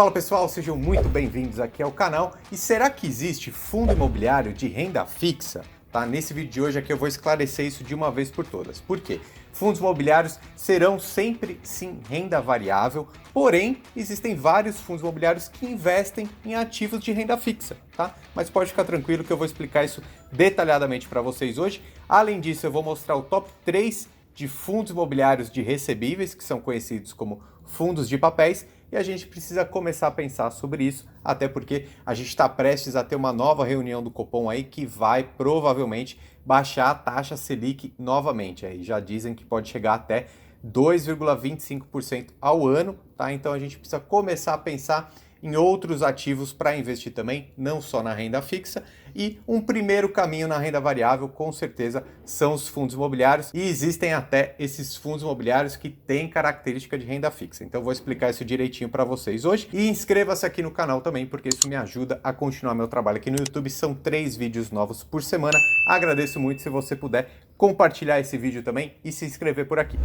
Fala pessoal, sejam muito bem-vindos aqui ao canal. E será que existe fundo imobiliário de renda fixa? Tá? Nesse vídeo de hoje aqui eu vou esclarecer isso de uma vez por todas. Por quê? Fundos imobiliários serão sempre sim renda variável, porém existem vários fundos imobiliários que investem em ativos de renda fixa, tá? Mas pode ficar tranquilo que eu vou explicar isso detalhadamente para vocês hoje. Além disso, eu vou mostrar o top 3 de fundos imobiliários de recebíveis, que são conhecidos como fundos de papéis, e a gente precisa começar a pensar sobre isso, até porque a gente está prestes a ter uma nova reunião do Copom aí que vai provavelmente baixar a taxa Selic novamente. Aí já dizem que pode chegar até 2,25% ao ano, tá? Então a gente precisa começar a pensar em outros ativos para investir também, não só na renda fixa. E um primeiro caminho na renda variável, com certeza, são os fundos imobiliários. E existem até esses fundos imobiliários que têm característica de renda fixa. Então eu vou explicar isso direitinho para vocês hoje. E inscreva-se aqui no canal também, porque isso me ajuda a continuar meu trabalho aqui no YouTube. São 3 vídeos novos por semana. Agradeço muito se você puder compartilhar esse vídeo também e se inscrever por aqui.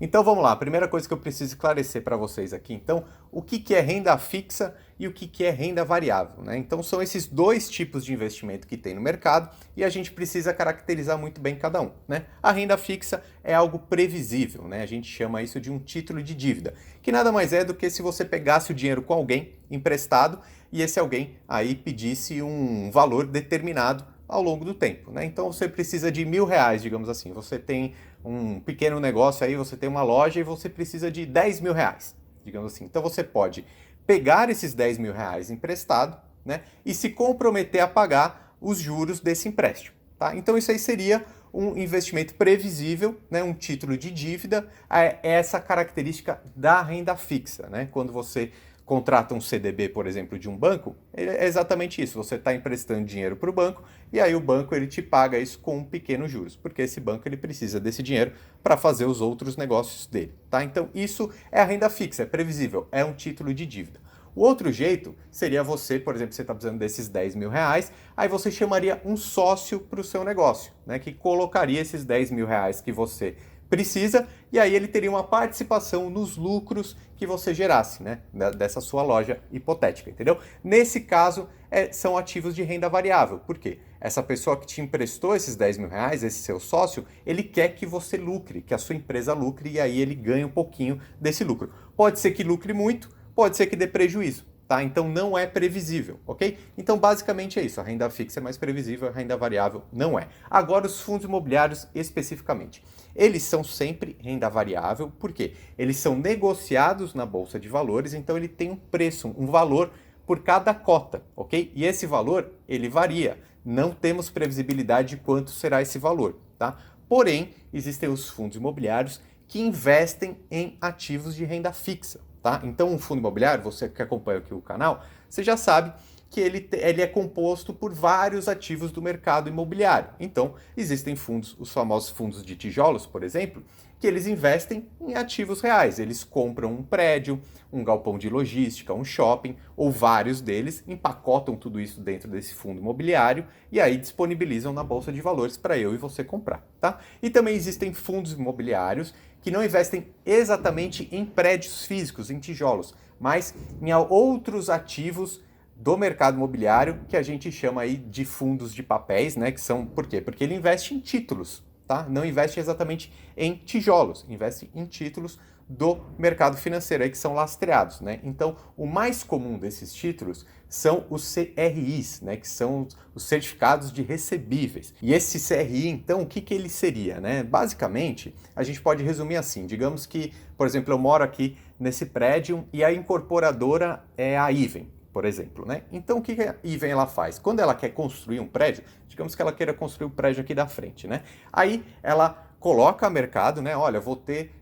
Então vamos lá, a primeira coisa que eu preciso esclarecer para vocês aqui, então, o que é renda fixa e o que é renda variável, né? Então são esses dois tipos de investimento que tem no mercado e a gente precisa caracterizar muito bem cada um, né? A renda fixa é algo previsível, né? A gente chama isso de um título de dívida, que nada mais é do que se você pegasse o dinheiro com alguém emprestado e esse alguém aí pedisse um valor determinado ao longo do tempo, né? Então você precisa de R$1.000, digamos assim, você tem um pequeno negócio aí, você tem uma loja e você precisa de R$10.000, digamos assim. Então você pode pegar esses R$10.000 emprestado, né, e se comprometer a pagar os juros desse empréstimo, tá? Então isso aí seria um investimento previsível, né, um título de dívida, é essa característica da renda fixa, né? Quando você contrata um CDB, por exemplo, de um banco, é exatamente isso. Você está emprestando dinheiro para o banco e aí o banco ele te paga isso com pequenos juros, porque esse banco ele precisa desse dinheiro para fazer os outros negócios dele, tá? Então isso é a renda fixa, é previsível, é um título de dívida. O outro jeito seria você, por exemplo, você está precisando desses R$10.000, aí você chamaria um sócio para o seu negócio, né, que colocaria esses R$10.000 que você precisa, e aí ele teria uma participação nos lucros que você gerasse, né, dessa sua loja hipotética, entendeu? Nesse caso, são ativos de renda variável. Por quê? Essa pessoa que te emprestou esses R$10.000, esse seu sócio, ele quer que você lucre, que a sua empresa lucre, e aí ele ganha um pouquinho desse lucro. Pode ser que lucre muito, pode ser que dê prejuízo, tá? Então não é previsível, ok? Então basicamente é isso, a renda fixa é mais previsível, a renda variável não é. Agora os fundos imobiliários especificamente. Eles são sempre renda variável, por quê? Eles são negociados na Bolsa de Valores, então ele tem um preço, um valor por cada cota, ok? E esse valor, ele varia. Não temos previsibilidade de quanto será esse valor, tá? Porém, existem os fundos imobiliários que investem em ativos de renda fixa, tá? Então, um fundo imobiliário, você que acompanha aqui o canal, você já sabe que ele é composto por vários ativos do mercado imobiliário. Então, existem fundos, os famosos fundos de tijolos, por exemplo, que eles investem em ativos reais. Eles compram um prédio, um galpão de logística, um shopping, ou vários deles, empacotam tudo isso dentro desse fundo imobiliário e aí disponibilizam na Bolsa de Valores para eu e você comprar, tá? E também existem fundos imobiliários que não investem exatamente em prédios físicos, em tijolos, mas em outros ativos do mercado imobiliário que a gente chama aí de fundos de papéis, né? Que são, por quê? Porque ele investe em títulos, tá? Não investe exatamente em tijolos, investe em títulos do mercado financeiro aí que são lastreados, né? Então, o mais comum desses títulos são os CRIs, né? Que são os certificados de recebíveis. E esse CRI, então, o que ele seria, né? Basicamente, a gente pode resumir assim, digamos que, por exemplo, eu moro aqui nesse prédio e a incorporadora é a Iven, por exemplo, né? Então, o que a Iven ela faz? Quando ela quer construir um prédio, digamos que ela queira construir um prédio aqui da frente, né? Aí ela coloca a mercado, né? Olha, vou ter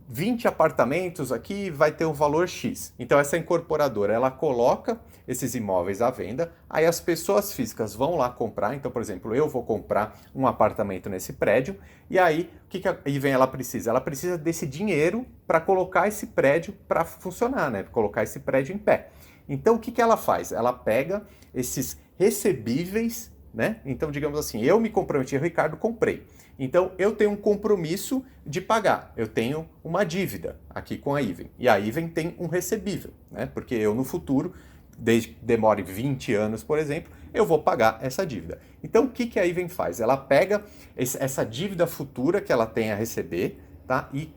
20 apartamentos aqui, vai ter um valor X. Então, essa incorporadora, ela coloca esses imóveis à venda, aí as pessoas físicas vão lá comprar. Então, por exemplo, eu vou comprar um apartamento nesse prédio, e aí, o que a Iven ela precisa? Ela precisa desse dinheiro para colocar esse prédio para funcionar, né? Colocar esse prédio em pé. Então, o que ela faz? Ela pega esses recebíveis né? Então, digamos assim, eu me comprometi, o Ricardo comprei. Então, eu tenho um compromisso de pagar. Eu tenho uma dívida aqui com a Even. E a Even tem um recebível, né? Porque eu, no futuro, desde que demore 20 anos, por exemplo, eu vou pagar essa dívida. Então, o que a Even faz? Ela pega essa dívida futura que ela tem a receber, tá? E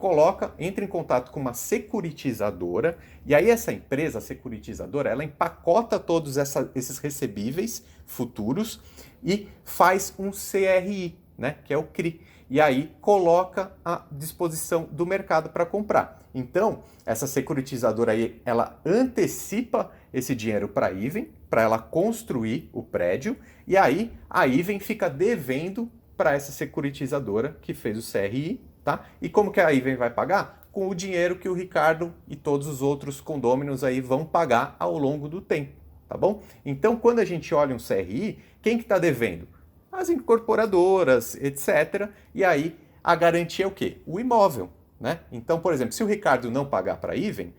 entra em contato com uma securitizadora, e aí essa empresa, a securitizadora, ela empacota todos esses recebíveis futuros e faz um CRI, né? Que é o CRI. E aí coloca à disposição do mercado para comprar. Então, essa securitizadora aí, ela antecipa esse dinheiro para a Even, para ela construir o prédio, e aí a Even fica devendo para essa securitizadora que fez o CRI, tá? E como que a Even vai pagar? Com o dinheiro que o Ricardo e todos os outros condôminos aí vão pagar ao longo do tempo, tá bom? Então, quando a gente olha um CRI, quem que está devendo? As incorporadoras, etc. E aí a garantia é o quê? O imóvel, né? Então, por exemplo, se o Ricardo não pagar para a Even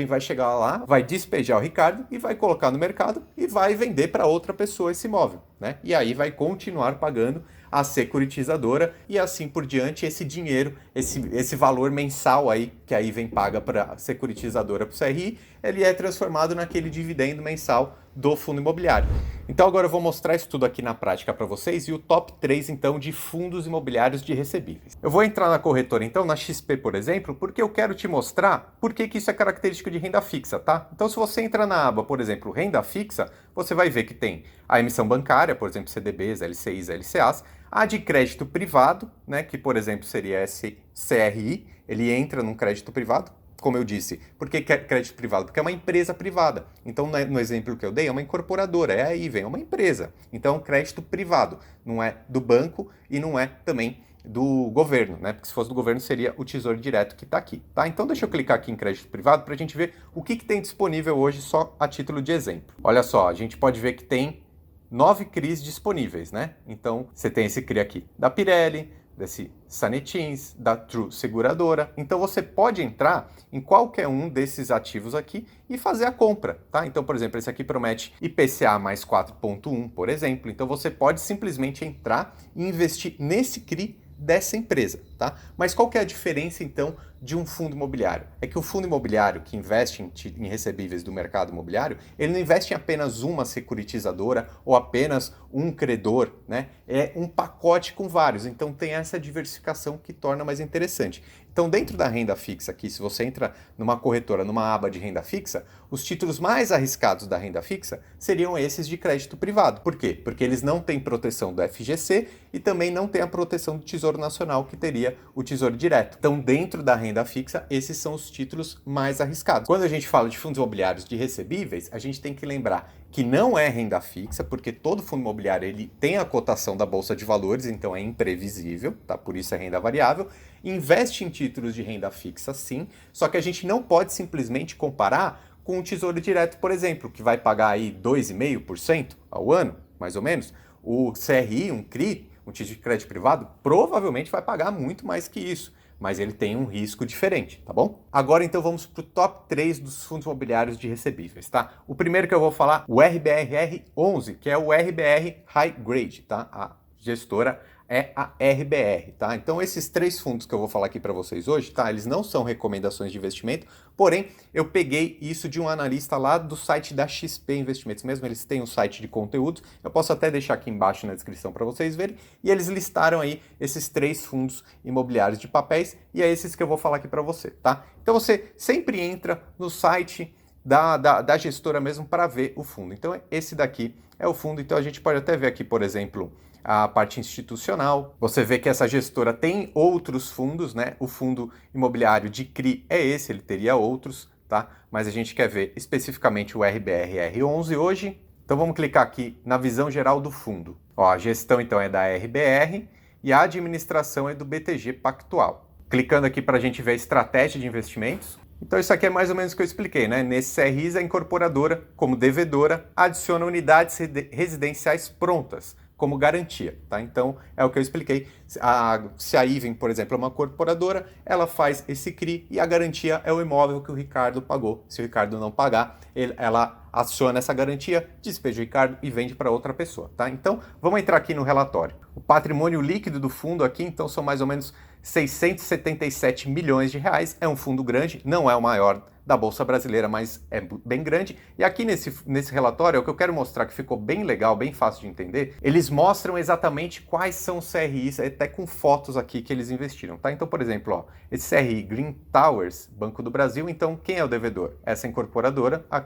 vai chegar lá, vai despejar o Ricardo e vai colocar no mercado e vai vender para outra pessoa esse imóvel, né? E aí vai continuar pagando a securitizadora e assim por diante. Esse dinheiro, esse valor mensal aí que a Even paga para a securitizadora, para o CRI, ele é transformado naquele dividendo mensal do fundo imobiliário. Então agora eu vou mostrar isso tudo aqui na prática para vocês e o top 3 então de fundos imobiliários de recebíveis. Eu vou entrar na corretora então, na XP por exemplo, porque eu quero te mostrar por que isso é característico de renda fixa, tá? Então se você entrar na aba, por exemplo, renda fixa, você vai ver que tem a emissão bancária, por exemplo, CDBs, LCIs, LCAs, a de crédito privado, né, que por exemplo seria esse CRI, ele entra num crédito privado, como eu disse. Por que crédito privado? Porque é uma empresa privada. Então, no exemplo que eu dei, é uma incorporadora, é a Even, é uma empresa. Então, crédito privado, não é do banco e não é também do governo, né? Porque se fosse do governo seria o Tesouro Direto que está aqui, tá? Então, deixa eu clicar aqui em crédito privado para a gente ver o que tem disponível hoje só a título de exemplo. Olha só, a gente pode ver que tem 9 CRIs disponíveis, né? Então, você tem esse CRI aqui da Pirelli, desse Sanetins, da True Seguradora. Então você pode entrar em qualquer um desses ativos aqui e fazer a compra, tá? Então, por exemplo, esse aqui promete IPCA mais 4,1, por exemplo. Então você pode simplesmente entrar e investir nesse CRI dessa empresa, tá? Mas qual que é a diferença, então, de um fundo imobiliário? É que o fundo imobiliário que investe em recebíveis do mercado imobiliário, ele não investe em apenas uma securitizadora ou apenas um credor, né? É um pacote com vários, então tem essa diversificação que torna mais interessante. Então, dentro da renda fixa aqui, se você entra numa corretora, numa aba de renda fixa, os títulos mais arriscados da renda fixa seriam esses de crédito privado. Por quê? Porque eles não têm proteção do FGC e também não têm a proteção do Tesouro Nacional, que teria o Tesouro Direto. Então, dentro da renda fixa, esses são os títulos mais arriscados. Quando a gente fala de fundos imobiliários de recebíveis, a gente tem que lembrar que não é renda fixa, porque todo fundo imobiliário ele tem a cotação da Bolsa de Valores, então é imprevisível, tá? Por isso é renda variável. Investe em títulos de renda fixa, sim, só que a gente não pode simplesmente comparar com o Tesouro Direto, por exemplo, que vai pagar aí 2,5% ao ano, mais ou menos. O CRI, um CRI, um título de crédito privado, provavelmente vai pagar muito mais que isso, mas ele tem um risco diferente, tá bom? Agora então vamos para o top 3 dos fundos imobiliários de recebíveis, tá? O primeiro que eu vou falar, o RBRR11, que é o RBR High Grade, tá? A gestora é a RBR, tá? Então esses 3 fundos que eu vou falar aqui para vocês hoje, tá? Eles não são recomendações de investimento, porém eu peguei isso de um analista lá do site da XP Investimentos mesmo, eles têm um site de conteúdo, eu posso até deixar aqui embaixo na descrição para vocês verem, e eles listaram aí esses 3 fundos imobiliários de papéis, e é esses que eu vou falar aqui para você, tá? Então você sempre entra no site da gestora mesmo para ver o fundo. Então esse daqui é o fundo, então a gente pode até ver aqui, por exemplo, a parte institucional. Você vê que essa gestora tem outros fundos, né? O fundo imobiliário de CRI é esse, ele teria outros, tá? Mas a gente quer ver especificamente o RBRR11 hoje. Então vamos clicar aqui na visão geral do fundo. Ó, a gestão então é da RBR e a administração é do BTG Pactual. Clicando aqui para a gente ver a estratégia de investimentos. Então isso aqui é mais ou menos o que eu expliquei, né? Nesse CRIs, a incorporadora, como devedora, adiciona unidades residenciais prontas, como garantia, tá? Então, é o que eu expliquei. Se a Even, por exemplo, é uma incorporadora, ela faz esse CRI e a garantia é o imóvel que o Ricardo pagou. Se o Ricardo não pagar, ela aciona essa garantia, despeja o Ricardo e vende para outra pessoa, tá? Então, vamos entrar aqui no relatório. O patrimônio líquido do fundo aqui, então, são mais ou menos 677 milhões de reais. É um fundo grande, não é o maior da Bolsa Brasileira, mas é bem grande. E aqui nesse relatório, o que eu quero mostrar, que ficou bem legal, bem fácil de entender, eles mostram exatamente quais são os CRIs, até com fotos aqui que eles investiram, tá? Então, por exemplo, ó, esse CRI Green Towers, Banco do Brasil, então quem é o devedor? Essa incorporadora, a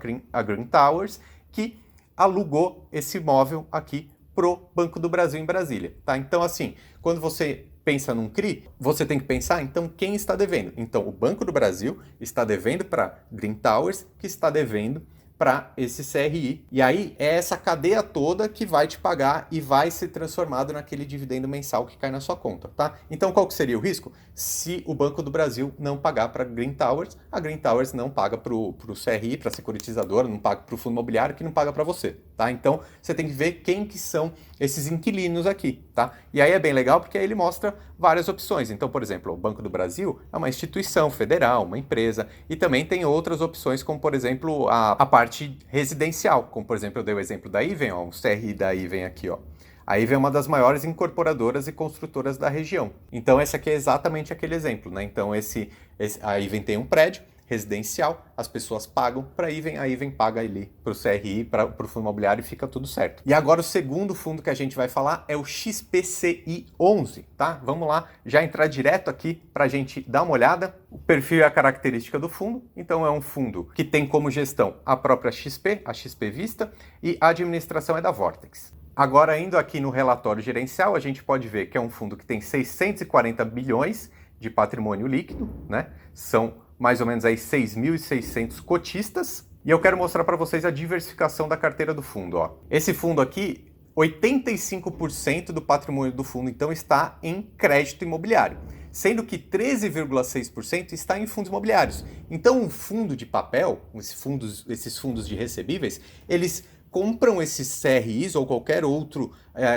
Green Towers, que alugou esse imóvel aqui pro Banco do Brasil em Brasília, tá? Então, assim, quando você pensa num CRI, você tem que pensar, então, quem está devendo? Então, o Banco do Brasil está devendo para Green Towers, que está devendo para esse CRI. E aí, é essa cadeia toda que vai te pagar e vai ser transformado naquele dividendo mensal que cai na sua conta, tá? Então, qual que seria o risco? Se o Banco do Brasil não pagar para Green Towers, a Green Towers não paga para o CRI, para a securitizadora, não paga para o fundo imobiliário, que não paga para você, tá? Então, você tem que ver quem que são esses inquilinos aqui, tá? E aí é bem legal porque aí ele mostra várias opções. Então, por exemplo, o Banco do Brasil é uma instituição federal, uma empresa, e também tem outras opções, como por exemplo a parte residencial, como por exemplo eu dei o exemplo da Even, ó, um CRI da Even aqui, ó. A Even é uma das maiores incorporadoras e construtoras da região. Então esse aqui é exatamente aquele exemplo, né? Então a Even tem um prédio residencial, as pessoas pagam para a Even paga ali para o CRI, para o fundo imobiliário e fica tudo certo. E agora o segundo fundo que a gente vai falar é o XPCI 11, tá? Vamos lá, já entrar direto aqui para a gente dar uma olhada. O perfil e a característica do fundo, então é um fundo que tem como gestão a própria XP, a XP Vista, e a administração é da Vortex. Agora, indo aqui no relatório gerencial, a gente pode ver que é um fundo que tem 640 bilhões de patrimônio líquido, né? São mais ou menos aí 6.600 cotistas. E eu quero mostrar para vocês a diversificação da carteira do fundo, ó. Esse fundo aqui, 85% do patrimônio do fundo, então, está em crédito imobiliário, sendo que 13,6% está em fundos imobiliários. Então, um fundo de papel, esses fundos de recebíveis, eles compram esses CRIs ou qualquer outro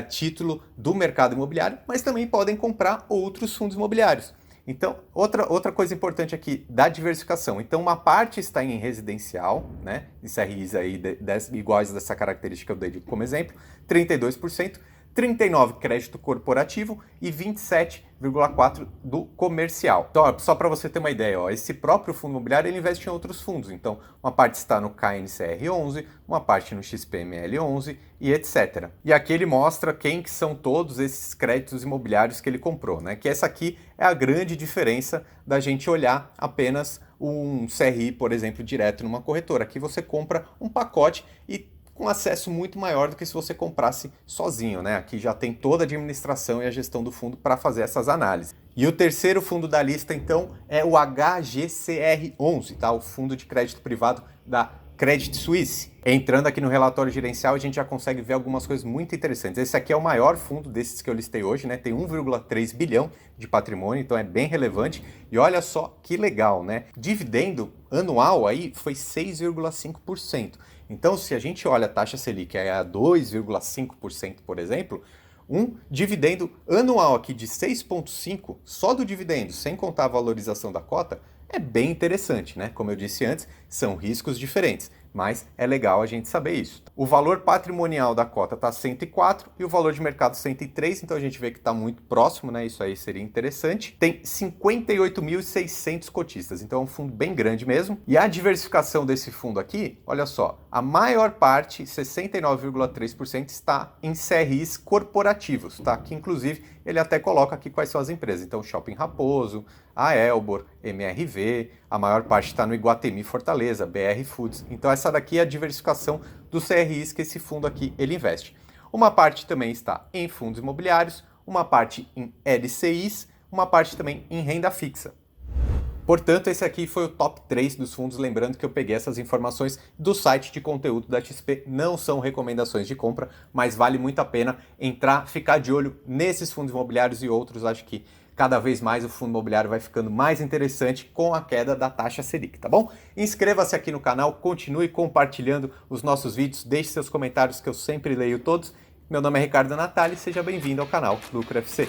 título do mercado imobiliário, mas também podem comprar outros fundos imobiliários. Então, outra coisa importante aqui da diversificação. Então, uma parte está em residencial, né? Em CRIs aí iguais dessa característica que eu dei como exemplo, 32%, 39% crédito corporativo e 27,4% do comercial. Então, ó, só para você ter uma ideia, ó, esse próprio fundo imobiliário ele investe em outros fundos. Então, uma parte está no KNCR 11, uma parte no XPML 11 e etc. E aqui ele mostra quem que são todos esses créditos imobiliários que ele comprou, né? Que essa aqui é a grande diferença da gente olhar apenas um CRI, por exemplo, direto numa corretora. Aqui você compra um pacote e com acesso muito maior do que se você comprasse sozinho, né? Aqui já tem toda a administração e a gestão do fundo para fazer essas análises. E o terceiro fundo da lista, então, é o HGCR11, tá? O fundo de crédito privado da Credit Suisse. Entrando aqui no relatório gerencial, a gente já consegue ver algumas coisas muito interessantes. Esse aqui é o maior fundo desses que eu listei hoje, né? Tem 1,3 bilhão de patrimônio, então é bem relevante. E olha só que legal, né? Dividendo anual aí foi 6,5%. Então, se a gente olha a taxa Selic, é a 2,5%, por exemplo, um dividendo anual aqui de 6,5%, só do dividendo, sem contar a valorização da cota, é bem interessante, né? Como eu disse antes, são riscos diferentes, mas é legal a gente saber isso. O valor patrimonial da cota está 104 e o valor de mercado 103, então a gente vê que está muito próximo, né? Isso aí seria interessante. Tem 58.600 cotistas, então é um fundo bem grande mesmo. E a diversificação desse fundo aqui, olha só, a maior parte, 69,3%, está em CRIs corporativos, tá? Que inclusive ele até coloca aqui quais são as empresas. Então, Shopping Raposo, a Elbor, MRV, a maior parte está no Iguatemi Fortaleza, BR Foods. Então essa daqui é a diversificação dos CRIs que esse fundo aqui ele investe. Uma parte também está em fundos imobiliários, uma parte em LCIs, uma parte também em renda fixa. Portanto, esse aqui foi o top 3 dos fundos, lembrando que eu peguei essas informações do site de conteúdo da XP, não são recomendações de compra, mas vale muito a pena entrar, ficar de olho nesses fundos imobiliários e outros. Acho que cada vez mais o fundo imobiliário vai ficando mais interessante com a queda da taxa Selic, tá bom? Inscreva-se aqui no canal, continue compartilhando os nossos vídeos, deixe seus comentários que eu sempre leio todos. Meu nome é Ricardo Natali, seja bem-vindo ao canal Lucro FC.